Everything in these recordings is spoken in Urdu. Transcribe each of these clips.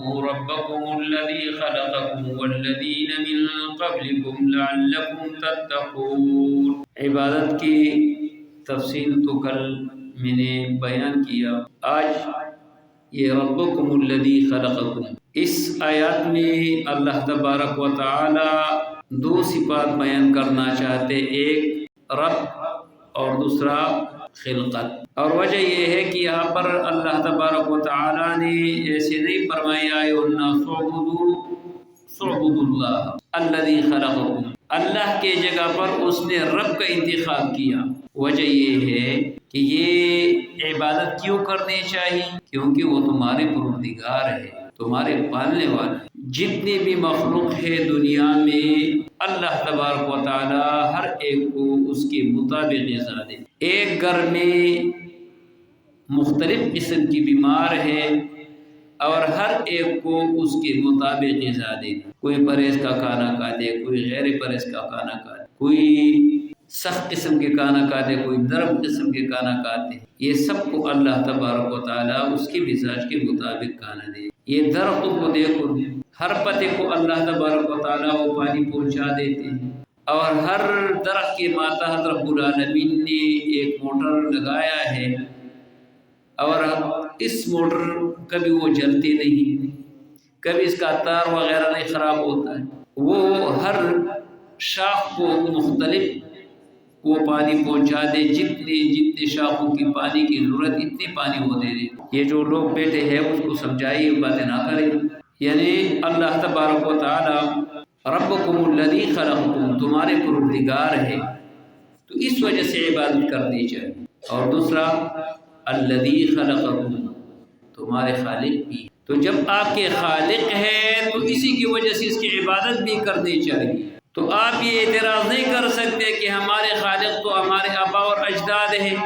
واذکروا ربکم الذی خلقکم والذین من قبلکم لعلکم تتقون۔ عبادت کی تفصیل تو کل میں نے بیان کیا۔ آج یہ ربکم الذی خلقکم، اس آیات میں اللہ تبارک و تعالی دو صفات بیان کرنا چاہتے، ایک رب اور دوسرا خلقت۔ اور وجہ یہ ہے کہ یہاں پر اللہ تبارک و تعالی نے ایسے نہیں فرمایا اے الناس اعبدوا اللہ الذی خلقکم، اللہ کے جگہ پر اس نے رب کا انتخاب کیا۔ وجہ یہ ہے کہ یہ عبادت کیوں کرنی چاہیے؟ کیونکہ وہ تمہارے پروردگار ہے، تمہارے پالنے والا ہے۔ جتنے بھی مخلوق ہے دنیا میں، اللہ تبارک و تعالی ہر ایک کو اس کے مطابق غذا دے۔ ایک گھر میں مختلف قسم کی بیمار ہے اور ہر ایک کو اس کے مطابق غذا دے۔ کوئی پرہیز کا کھانا کھاتے، کوئی غیر پرہیز کا کھانا کھاتے، کوئی سخت قسم کے کھانا کھاتے، کوئی نرم قسم کے کھانا کھاتے۔ یہ سب کو اللہ تبارک و تعالیٰ اس کے مزاج کے مطابق کھانا دے۔ یہ درختوں کو دیکھو، ہر پتے کو اللہ تبارک و تعالیٰ وہ پانی پہنچا دیتے ہیں، اور ہر درخت کے ماتحت رب العالمین نے ایک موٹر لگایا ہے، اور اس موٹر کبھی وہ جلتے نہیں، کبھی اس کا تار وغیرہ نہیں خراب ہوتا ہے۔ وہ ہر شاخ کو مختلف وہ پانی پہنچا دے، جتنے شاخوں کی پانی کی ضرورت اتنے پانی وہ دے دے۔ یہ جو لوگ بیٹھے ہیں اس کو سمجھائیے، باتیں نہ کریں۔ یعنی اللہ تبارک و تعالی ربکم الذی خلقکم، تمہارے پروردگار ہے، تو اس وجہ سے عبادت کرنی چاہیے۔ اور دوسرا الذی خلقکم، تمہارے خالق بھی، تو جب آپ کے خالق ہے تو اسی کی وجہ سے اس کی عبادت بھی کرنی چاہیے۔ تو آپ یہ اعتراض نہیں کر سکتے کہ ہمارے خالق تو ہمارے آبا اور اجداد ہیں۔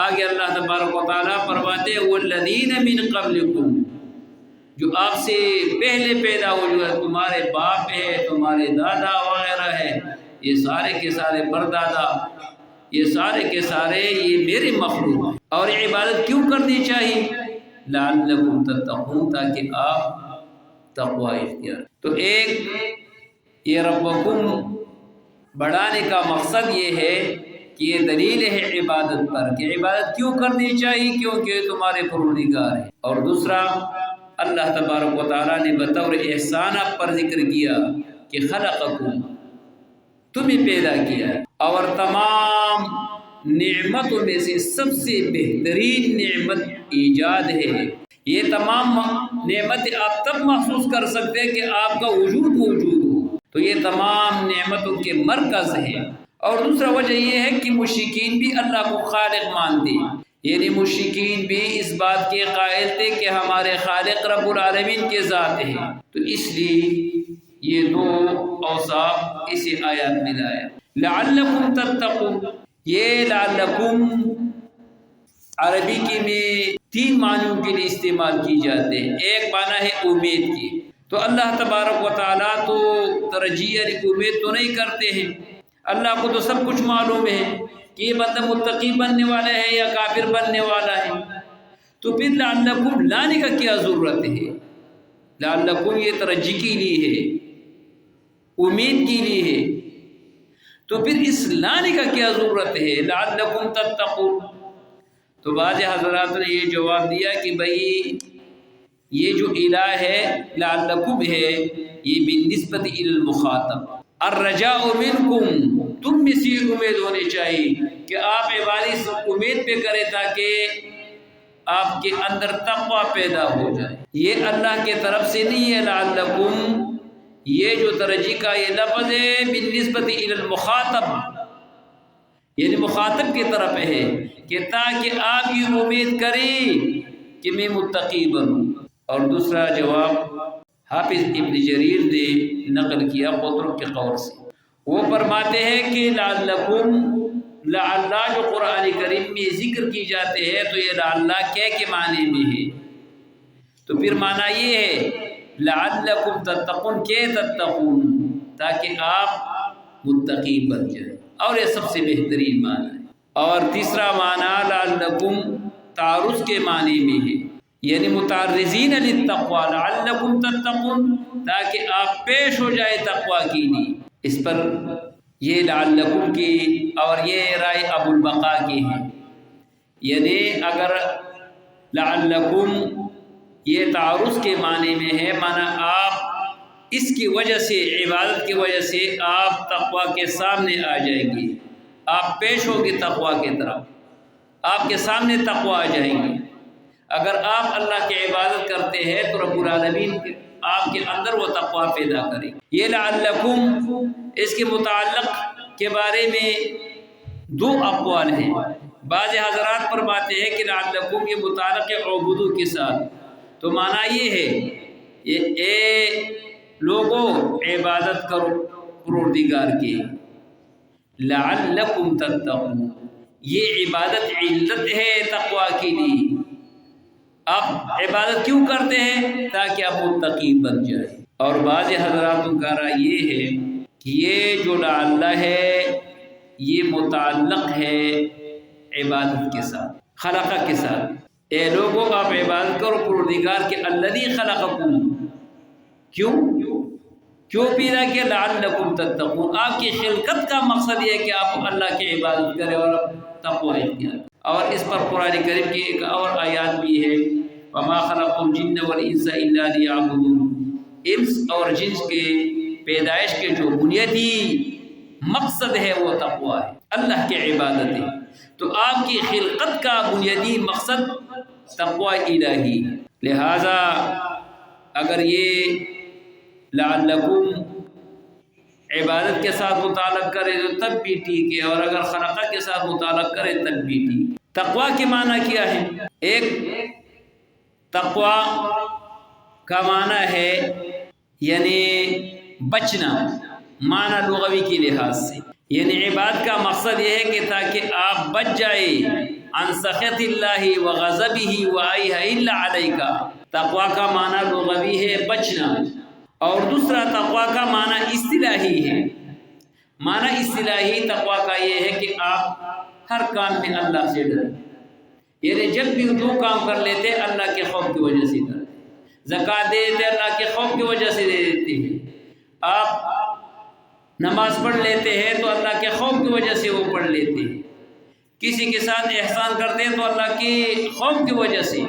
آگے اللہ تبارک و تعالیٰ فرماتے ہیں والذین من قبلکم، جو آپ سے پہلے پیدا ہوئے، تمہارے باپ ہے، تمہارے دادا وغیرہ ہے، یہ سارے کے سارے پردادا، یہ سارے کے سارے یہ میرے مخلوق ہیں۔ اور عبادت کیوں کرنی چاہیے؟ لعلکم تتقون، تاکہ آپ تقوی اختیار۔ تو ایک یہ ربکم بڑھانے کا مقصد یہ ہے کہ یہ دلیل ہے عبادت پر، کہ عبادت کیوں کرنی چاہیے، کیونکہ تمہارے پروردگار ہیں۔ اور دوسرا اللہ تبارک و تعالیٰ نے بطور احسان آپ پر ذکر کیا کہ خلقکم، تمہیں پیدا کیا، اور تمام نعمتوں میں سے سب سے بہترین نعمت ایجاد ہے۔ یہ تمام نعمتیں آپ تب محسوس کر سکتے ہیں کہ آپ کا وجود موجود ہو، تو یہ تمام نعمتوں کے مرکز ہے۔ اور دوسرا وجہ یہ ہے کہ مشرکین بھی اللہ کو خالق مانتے، یعنی مشرکین بھی اس بات کے قائل تھے کہ ہمارے خالق رب العالمین کے ذات ہے، تو اس لیے یہ دو اوصاف اسی آیات میں لایا۔ لعلکم تتقون، یہ لعلکم عربی کی میں تین معنوں کے لیے استعمال کی جاتے ہیں۔ ایک معنی ہے امید کی، تو اللہ تبارک و تعالیٰ تو ترجیح امید تو نہیں کرتے ہیں، اللہ کو تو سب کچھ معلوم ہے کہ یہ بندہ متقی بننے والا ہے یا کافر بننے والا ہے، تو پھر لعلکم لانے کا کیا ضرورت ہے؟ لعلکم یہ ترجیح کے لیے ہے، امید کے لیے ہے، تو پھر اس لانے کا کیا ضرورت ہے لعلکم تتقون؟ تو بعض حضرات نے یہ جواب دیا کہ بھئی یہ جو الہ ہے لعلکم ہے، یہ بالنسبت الی المخاطب، الرجاء منکم، تم میں سے امید ہونی چاہیے کہ آپ عبادت امید پہ کریں تاکہ آپ کے اندر تقوی پیدا ہو جائے۔ یہ اللہ کے طرف سے نہیں ہے لعلکم، یہ جو ترجیح کا یہ لفظ ہے بالنسبت الی المخاطب، یعنی مخاطب کی طرف ہے کہ تاکہ آپ یہ امید کریں کہ میں متقی بنوں۔ اور دوسرا جواب حافظ ابن جریر نے نقل کیا قطرب کے قول سے، وہ فرماتے ہیں کہ لعلکم، لعلہ جو قرآن کریم میں ذکر کی جاتے ہیں تو یہ لعلہ کے معنی میں ہے، تو پھر معنی یہ ہے لعلکم تتقون، کے تتقون، تاکہ آپ متقی بن جائیں، اور یہ سب سے بہترین معنی ہے۔ اور تیسرا معنی لعلکم تعارض کے معنی میں ہے، یعنی متعرضین للتقوی لعلکم تتقون، تاکہ آپ پیش ہو جائے تقوی کے لیے۔ اس پر یہ لعلکم کی اور یہ رائے ابو البقاء کی ہے، یعنی اگر لعلکم یہ تعارض کے معنی میں ہے، معنی آپ اس کی وجہ سے، عبادت کی وجہ سے آپ تقوی کے سامنے آ جائیں گے، آپ پیش ہوگے تقوی کی طرف، آپ کے سامنے تقوی آ جائیں گے۔ اگر آپ اللہ کی عبادت کرتے ہیں تو رب العالمین آپ کے اندر وہ تقوی پیدا کرے۔ یہ لعلکم اس کے متعلق کے بارے میں دو اقوال ہیں۔ بعض حضرات فرماتے ہیں کہ لعلکم یہ متعلق عبودو کے ساتھ، تو معنی یہ ہے اے لوگوں عبادت کرو پروردگار کی، لعلکم تتقون، یہ عبادت علت ہے تقوی کے لیے۔ آپ عبادت کیوں کرتے ہیں؟ تاکہ آپ متقی بن جائیں۔ اور بعض حضراتوں کا رائے یہ ہے کہ یہ جو لعل ہے یہ متعلق ہے عبادت کے ساتھ، خلقہ کے ساتھ۔ اے لوگوں آپ عبادت کرو پروردگار کے الذی خلقکم، کیوں پیدا کیا؟ لعلکم تتقون، آپ کی خلقت کا مقصد یہ ہے کہ آپ اللہ کی عبادت کریں اور تقوی اختیار کریں۔ اور اس پر قرآن کریم کی ایک اور آیات بھی ہے، وما خلقت الجن والانس الا لیعبدون، انس اور جنس کے پیدائش کے جو بنیادی مقصد ہے وہ تقوی ہے، اللہ کی عبادت ہے۔ تو آپ کی خلقت کا بنیادی مقصد تقوی الہی ہے۔ لہذا اگر یہ لعلکم عبادت کے ساتھ متعلق کرے تو تب بھی ٹھیک ہے، اور اگر خلقہ کے ساتھ متعلق کرے تب بھی ٹھیک۔ تقوی کے معنی کیا ہے؟ ایک تقوی کا معنی ہے یعنی بچنا، معنی لغوی کی لحاظ سے، یعنی عبادت کا مقصد یہ ہے کہ تاکہ آپ بچ جائے عن سخط اللہ وغضبہ وآیہ الا علیک۔ تقوی کا معنی لغوی ہے بچنا، اور دوسرا تقوی کا معنی اصطلاحی ہے۔ معنی اصطلاحی تقوی کا یہ ہے کہ آپ ہر کام میں اللہ سے ڈریں، یعنی جب بھی جو کام کر لیتے اللہ کے خوف کی وجہ سے کرتے، زکوٰۃ دے دیتے اللہ کے خوف کی وجہ سے دے دیتے ہیں، آپ نماز پڑھ لیتے ہیں تو اللہ کے خوف کی وجہ سے وہ پڑھ لیتے ہیں، کسی کے ساتھ احسان کرتے ہیں تو اللہ کے خوف کی وجہ سے،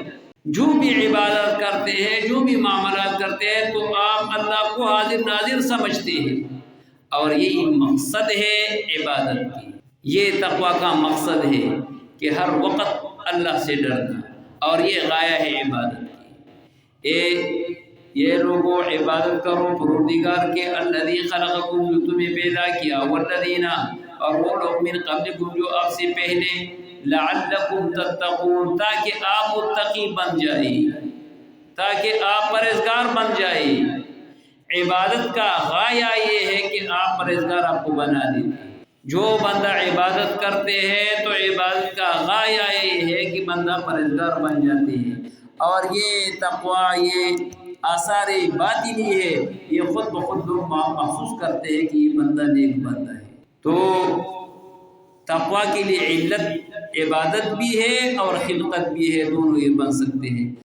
جو بھی عبادت کرتے ہیں، جو بھی معاملات کرتے ہیں تو آپ اللہ کو حاضر ناظر سمجھتے ہیں، اور یہی مقصد ہے عبادت کی۔ یہ تقوی کا مقصد ہے کہ ہر وقت اللہ سے ڈرنا، اور یہ غایہ ہے عبادت کی۔ یہ لوگوں عبادت کرو پروردگار کے الذی خلقکم، جو تمہیں پیدا کیا، والذین اور وہ لوگ من قبلکم جو آپ سے پہلے، لعلکم تتقون تاکہ آپ متقی بن جائیں، تاکہ آپ پرہیزگار بن جائیں۔ عبادت کا غایہ یہ ہے کہ آپ پرہیزگار آپ کو بنا دیتے ہیں۔ جو بندہ عبادت کرتے ہیں تو عبادت کا غایہ یہ ہے کہ بندہ پرہیزگار بن جاتے ہیں، اور یہ تقوی یہ آثار باطنی ہے، یہ خود بخود لوگ محسوس کرتے ہیں کہ یہ بندہ نیک بندہ ہے۔ تو تقوی کے لیے علت عبادت بھی ہے اور خلقت بھی ہے، دونوں یہ بن سکتے ہیں۔